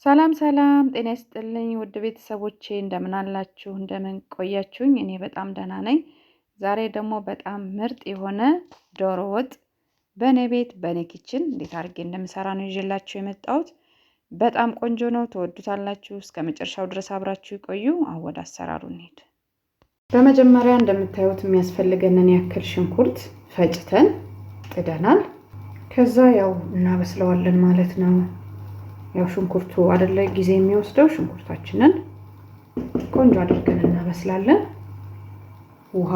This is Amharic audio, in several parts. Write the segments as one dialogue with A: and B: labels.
A: ሰላም ሰላም ጤና ይስጥልኝ ውድ ቤተሰቦቼ እንደምን አላችሁ? እንደምን ቆያችሁኝ? እኔ በጣም ደህና ነኝ። ዛሬ ደግሞ በጣም ምርጥ የሆነ ዶሮ ወጥ በኔ ቤት በኔ ኪችን እንዴት አድርጌ እንደምሰራ ነው ይዤላችሁ የመጣሁት። በጣም ቆንጆ ነው፣ ትወዱታላችሁ። እስከ መጨረሻው ድረስ አብራችሁ ይቆዩ። አሁን ወደ አሰራሩ እንሂድ። በመጀመሪያ እንደምታዩት የሚያስፈልገንን ያክል ሽንኩርት ፈጭተን ጥደናል። ከዛ ያው እናበስለዋለን ማለት ነው። ያው ሽንኩርቱ አይደለ ጊዜ የሚወስደው፣ ሽንኩርታችንን ቆንጆ አድርገን እናበስላለን። ውሃ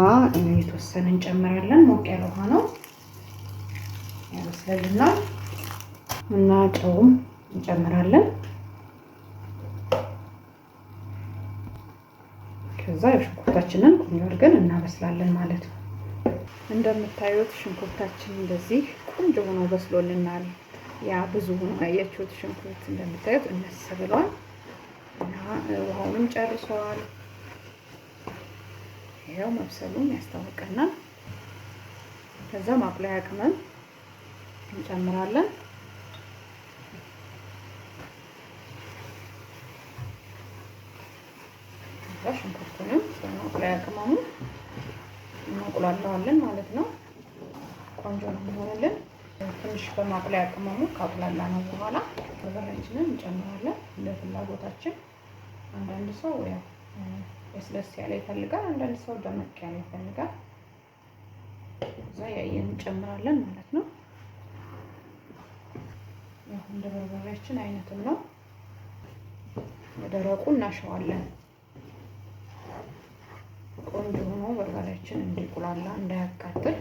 A: የተወሰነ እንጨምራለን። ሞቅ ያለ ውሃ ነው ያበስልልናል። እና ጨውም እንጨምራለን። ከዛ ሽንኩርታችንን ቆንጆ አድርገን እናበስላለን ማለት ነው። እንደምታዩት ሽንኩርታችን እንደዚህ ቆንጆ ሆኖ በስሎልናል። ያ ብዙ ሆኖ ያያችሁት ሽንኩርት እንደምታዩት እነስ ብሏል እና ውሃውንም ጨርሷል። ይሄው መብሰሉን ያስታውቀናል። ከዛ ማቁላያ ቅመም እንጨምራለን። ከዛ ሽንኩርቱንም በማቁላያ ቅመሙ እናቁላለዋለን ማለት ነው። ቆንጆ ነው የሚሆንልን። ትንሽ በማቁላያ ቅመሙ ካቁላላ ነው በኋላ በርበሬያችንን እንጨምራለን እንደ ፍላጎታችን። አንዳንድ ሰው ያው ለስለስ ያለ ይፈልጋል፣ አንዳንድ ሰው ደመቅ ያለ ይፈልጋል። እዛ ያየን እንጨምራለን ማለት ነው። ያው እንደ በርበሬያችን አይነትም ነው። በደረቁ እናሸዋለን። ቆንጆ ሆኖ በርበሬያችን እንዲቁላላ እንዳያቃጥል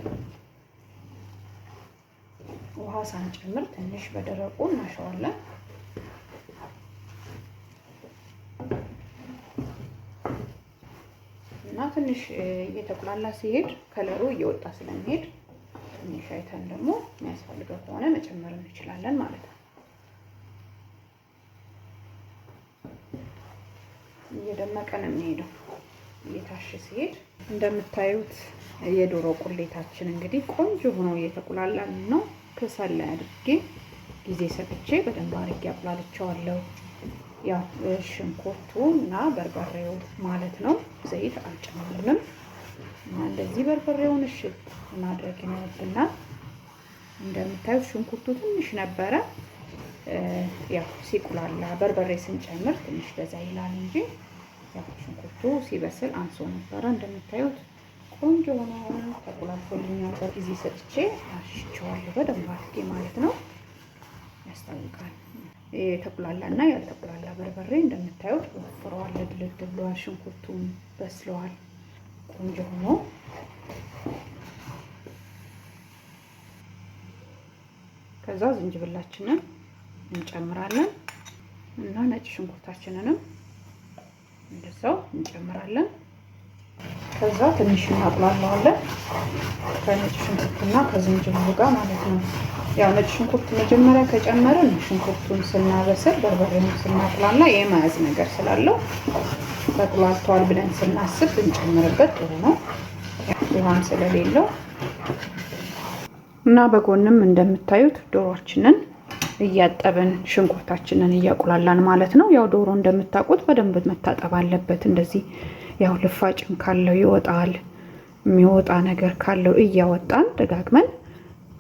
A: ውሃ ሳንጨምር ትንሽ በደረቁ እናሸዋለን። እና ትንሽ እየተቁላላ ሲሄድ ከለሩ እየወጣ ስለሚሄድ ትንሽ አይተን ደግሞ የሚያስፈልገው ከሆነ መጨመር እንችላለን ማለት ነው። እየደመቀ ነው የሚሄደው እየታሸ ሲሄድ። እንደምታዩት የዶሮ ቁሌታችን እንግዲህ ቆንጆ ሆኖ እየተቁላላ ነው። ከሰል ላይ አድርጌ ጊዜ ሰጥቼ በደንብ አድርጌ አቁላልቸዋለሁ። ያው ሽንኩርቱ እና በርበሬው ማለት ነው። ዘይት አልጨምርንም እና እንደዚህ በርበሬውን እሽት ማድረግ ይኖርብናል። እንደምታዩት ሽንኩርቱ ትንሽ ነበረ። ያው ሲቁላላ በርበሬ ስንጨምር ትንሽ በዛ ይላል እንጂ ያው ሽንኩርቱ ሲበስል አንሶ ነበረ። እንደምታዩት ቆንጆ ሆኖ ተቁላልቶልኛል። በጊዜ ሰጥቼ አሽቸዋለሁ በደንብ አድርጌ ማለት ነው። ያስታውቃል። የተቁላላና ያልተቁላላ በርበሬ እንደምታዩት ወፍሯል፣ ድልድ ብሏል። ሽንኩርቱን በስለዋል ቆንጆ ሆኖ። ከዛ ዝንጅብላችንን እንጨምራለን እና ነጭ ሽንኩርታችንንም እንደዛው እንጨምራለን። ከዛ ትንሽ እናቁላለዋለን ከነጭ ሽንኩርትና ከዝንጅብሉ ጋር ማለት ነው። ያው ነጭ ሽንኩርት መጀመሪያ ከጨመርን ሽንኩርቱን ስናበስል በርበሬውን ስናቁላላ የመያዝ ነገር ስላለው ተቁላልቷል ብለን ስናስብ ብንጨምርበት ጥሩ ነው፣ ውሃም ስለሌለው እና በጎንም እንደምታዩት ዶሮአችንን እያጠብን ሽንኩርታችንን እያቁላላን ማለት ነው። ያው ዶሮ እንደምታውቁት በደንብ መታጠብ አለበት። እንደዚህ ያው ልፋጭም ካለው ይወጣል፣ የሚወጣ ነገር ካለው እያወጣን ደጋግመን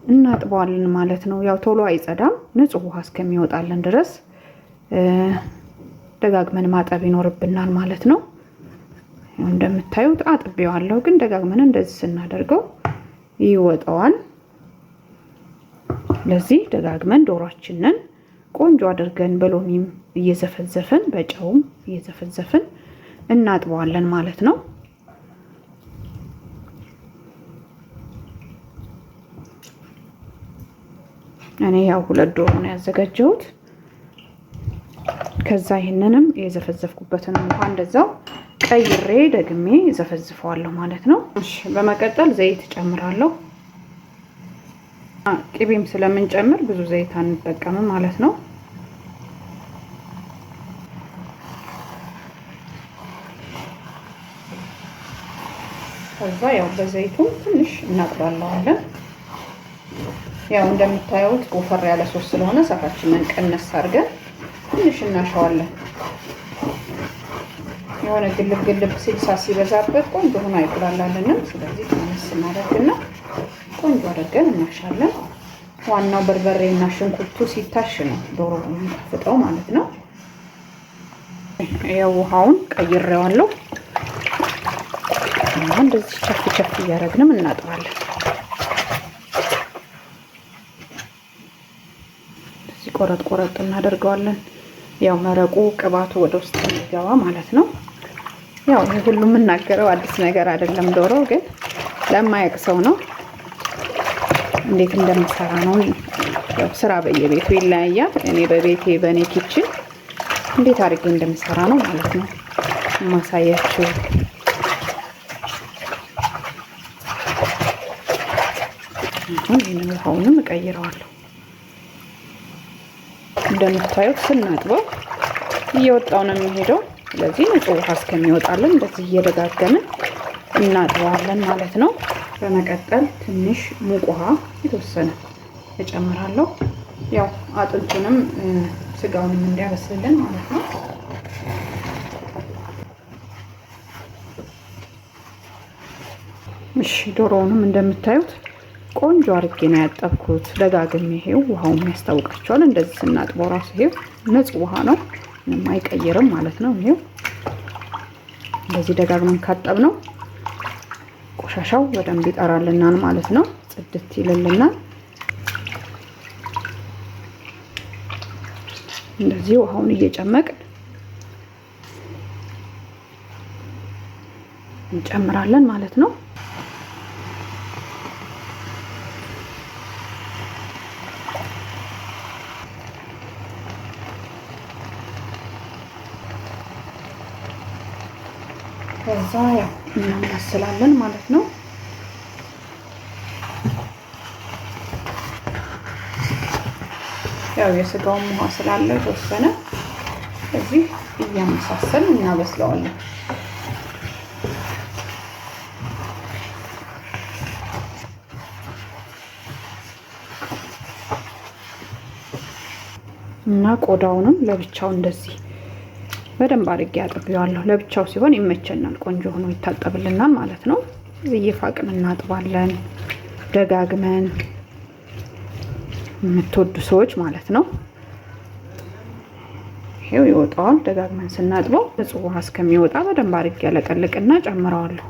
A: እናጥበዋለን ማለት ነው። ያው ቶሎ አይጸዳም፣ ንጹህ ውሃ እስከሚወጣልን ድረስ ደጋግመን ማጠብ ይኖርብናል ማለት ነው። ያው እንደምታዩት አጥቤዋለሁ፣ ግን ደጋግመን እንደዚህ ስናደርገው ይወጣዋል። ለዚህ ደጋግመን ዶሮአችንን ቆንጆ አድርገን በሎሚም እየዘፈዘፍን በጨውም እየዘፈዘፍን እናጥበዋለን ማለት ነው። እኔ ያው 2 ዶሮ ነው ያዘጋጀሁት። ከዛ ይሄንንም የዘፈዘፍኩበትን ውሃ እንደዛው ቀይሬ ደግሜ ዘፈዝፈዋለሁ ማለት ነው። እሺ፣ በመቀጠል ዘይት ጨምራለሁ። ቅቤም ስለምንጨምር ብዙ ዘይት አንጠቀምም ማለት ነው። ከዛ ያው በዘይቱ ትንሽ እናቁላለዋለን። ያው እንደምታዩት ወፈር ያለ ሶስ ስለሆነ እሳታችንን ቀነስ አድርገን ትንሽ እናሸዋለን። የሆነ ግልብ ሲል ሲበዛበት ቆንጆ ሆኖ አይቁላላልንም። ስለዚህ ትንሽ እናደርግና ቆንጆ አድርገን እናሻለን። ዋናው በርበሬና ሽንኩርቱ ሲታሽ ነው ዶሮ የሚጣፍጠው ማለት ነው። ያው ውሃውን ቀይሬዋለሁ። እንደዚህ ቸፍ እያደረግንም እናጥባለን። እዚህ ቆረጥ እናደርገዋለን። ያው መረቁ ቅባቱ ወደ ውስጥ እንዲገባ ማለት ነው። ያው ሁሉ የምናገረው አዲስ ነገር አይደለም። ዶሮ ግን ለማያውቅ ሰው ነው እንዴት እንደምሰራ ነው። ያው ስራ በየቤቱ ይለያያል። እኔ በእኔ ኪችን እንዴት አድርጌ እንደምሰራ ነው ማለት ነው ማሳያችሁ። ይሄንን ውሃውንም እቀይረዋለሁ። እንደምታዩት ስናጥበው እየወጣው ነው የሚሄደው። ስለዚህ ንጹህ ውሃ እስከሚወጣልን እንደዚህ እየደጋገምን እናጥበዋለን ማለት ነው። በመቀጠል ትንሽ ሙቅ ውሃ የተወሰነ እጨምራለሁ። ያው አጥንቱንም ስጋውንም እንዲያበስልልን ማለት ነው። እሺ ዶሮውንም እንደምታዩት ቆንጆ አድርጌ ነው ያጠብኩት። ደጋግሜ ይሄው ውሃውን ያስታውቃቸዋል። እንደዚህ ስናጥበው ራሱ ይሄው ንጹህ ውሃ ነው፣ ምንም አይቀይርም ማለት ነው። ይሄው እንደዚህ ደጋግመን ካጠብነው ቆሻሻው በደንብ ይጠራልናል ማለት ነው። ጽድት ይልልናል። እንደዚህ ውሃውን እየጨመቅን እንጨምራለን ማለት ነው። ከዛ ያው እናማስላለን ማለት ነው። ያው የስጋውን ውሃ ስላለ የተወሰነ እዚህ እያመሳሰልን እናበስለዋለን። እና ቆዳውንም ለብቻው እንደዚህ በደንብ አድርጌ አጥቤዋለሁ። ለብቻው ሲሆን ይመቸናል፣ ቆንጆ ሆኖ ይታጠብልናል ማለት ነው። እየፋቅን እናጥባለን ደጋግመን፣ የምትወዱ ሰዎች ማለት ነው። ይሄው ይወጣዋል። ደጋግመን ስናጥበው ንጹህ ውሃ እስከሚወጣ በደንብ አድርጌ ያለቀልቅና ጨምረዋለሁ።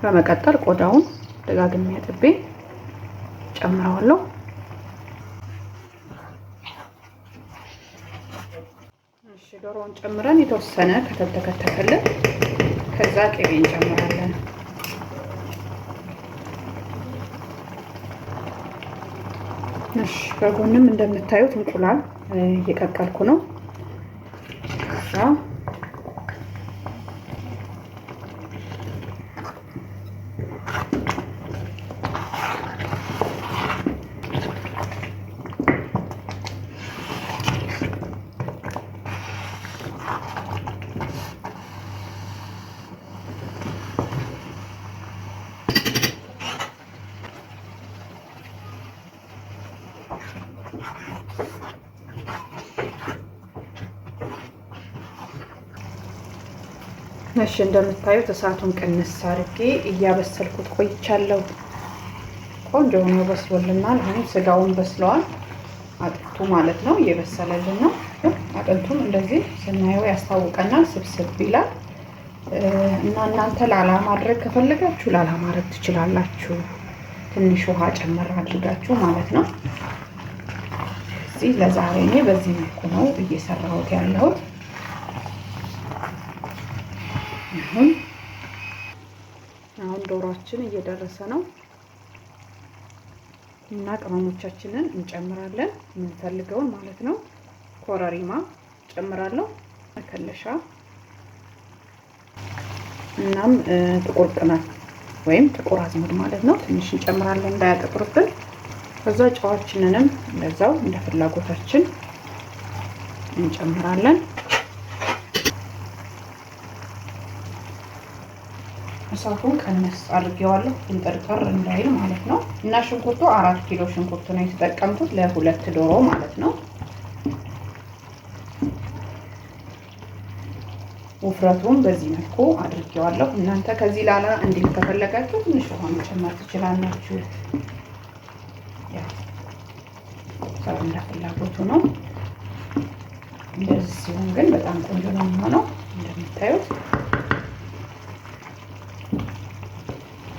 A: በመቀጠል ቆዳውን ደጋግሜ አጥቤ ጨምረዋለሁ። እሺ ዶሮውን ጨምረን የተወሰነ ከተከተከልን ከዛ ቅቤ እንጨምራለን። እሺ በጎንም እንደምታዩት እንቁላል እየቀቀልኩ ነው። ከዛ እሺ እንደምታዩት እሳቱን ቅንስ አድርጌ እያበሰልኩት ቆይቻለሁ። ቆንጆ ሆኖ በስሎልናል። አሁን ስጋውን በስለዋል፣ አጥንቱ ማለት ነው እየበሰለልን ነው። አጥንቱም እንደዚህ ስናየው ያስታውቀናል፣ ስብስብ ይላል። እና እናንተ ላላ ማድረግ ከፈለጋችሁ ላላ ማድረግ ትችላላችሁ። ትንሽ ውሃ ጨመር አድርጋችሁ ማለት ነው። እዚህ ለዛሬ እኔ በዚህ መልኩ ነው እየሰራሁት ያለሁት። አሁን ዶሮአችን እየደረሰ ነው እና ቅመሞቻችንን እንጨምራለን፣ የምንፈልገውን ማለት ነው። ኮረሪማ ጨምራለሁ፣ መከለሻ፣ እናም ጥቁር ቅመም ወይም ጥቁር አዝሙድ ማለት ነው ትንሽ እንጨምራለን እንዳያጠቁርብን። ከዛ ጨዋችንንም እንደዛው እንደ ፍላጎታችን እንጨምራለን። እሳቱን ቀነስ አድርጌዋለሁ እንጠርጠር እንዳይል ማለት ነው። እና ሽንኩርቱ 4 ኪሎ ሽንኩርት ነው የተጠቀምኩት ለ2 ዶሮ ማለት ነው። ውፍረቱን በዚህ መልኩ አድርጌዋለሁ። እናንተ ከዚህ ላላ እንዴት ከፈለጋችሁ ትንሽ ውሃ መጨመር ትችላላችሁ። ያው ሰው እንደ ፍላጎቱ ነው። እንደዚህ ሲሆን ግን በጣም ቆንጆ ነው የሚሆነው እንደምታዩት።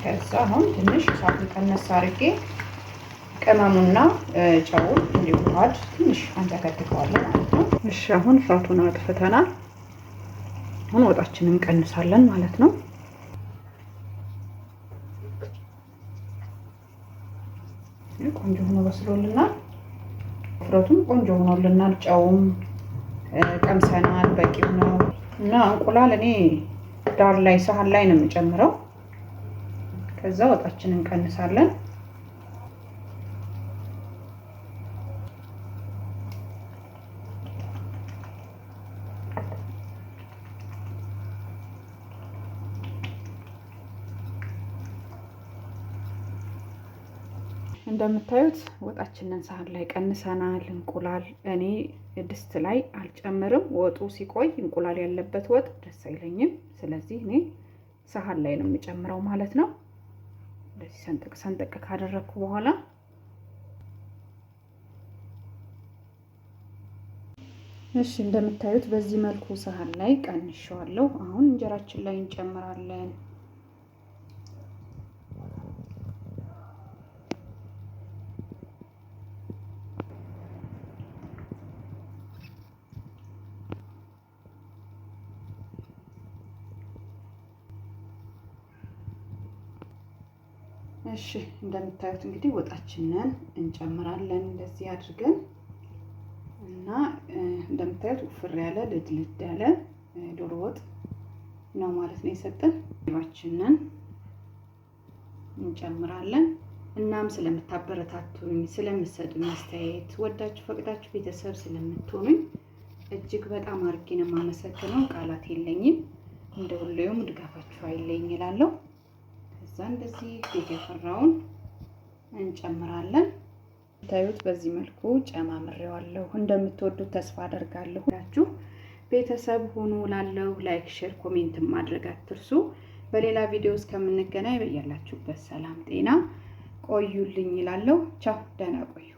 A: ከዛ አሁን ትንሽ እሳቱን ቀነስ አድርጌ ቅመሙና ጨውን እንዲዋሃድ ትንሽ አንተከትከዋለሁ ማለት ነው። እሺ አሁን እሳቱን አጥፍተናል። አሁን ወጣችንን እንቀንሳለን ማለት ነው። ቆንጆ ሆኖ በስሎልናል። ውፍረቱም ቆንጆ ሆኖልናል። ጨውም ቀምሰናል፣ በቂው ነው። እና እንቁላል እኔ ዳር ላይ ሳህን ላይ ነው የምጨምረው። ከዛ ወጣችንን እንቀንሳለን። እንደምታዩት ወጣችንን ሳህን ላይ ቀንሰናል። እንቁላል እኔ ድስት ላይ አልጨምርም። ወጡ ሲቆይ እንቁላል ያለበት ወጥ ደስ አይለኝም። ስለዚህ እኔ ሳህን ላይ ነው የምጨምረው ማለት ነው። እንደዚህ ሰንጥቅ ሰንጥቅ ካደረኩ በኋላ እሺ እንደምታዩት በዚህ መልኩ ሳህን ላይ ቀንሼዋለሁ። አሁን እንጀራችን ላይ እንጨምራለን። እሺ እንደምታዩት እንግዲህ ወጣችንን እንጨምራለን እንደዚህ አድርገን እና እንደምታዩት ውፍር ያለ ልድልድ ያለ ዶሮ ወጥ ነው ማለት ነው የሰጠን። ወጣችንን እንጨምራለን። እናም ስለምታበረታቱኝ፣ ስለምትሰጡኝ አስተያየት፣ ወዳችሁ ፈቅዳችሁ ቤተሰብ ስለምትሆኑኝ እጅግ በጣም አድርጌ ነው የማመሰግነው። ቃላት የለኝም። እንደ ሁሌውም ድጋፋችሁ አይለኝ እላለሁ። ከዛ እንደዚህ ቤት ያፈራውን እንጨምራለን። ታዩት በዚህ መልኩ ጨማምሬዋለሁ። እንደምትወዱት ተስፋ አደርጋለሁ። ሁላችሁ ቤተሰብ ሁኑ እላለሁ። ላይክ፣ ሼር፣ ኮሜንት ማድረግ አትርሱ። በሌላ ቪዲዮ እስከምንገናኝ በያላችሁበት ሰላም ጤና ቆዩልኝ እላለሁ። ቻው፣ ደህና ቆዩ።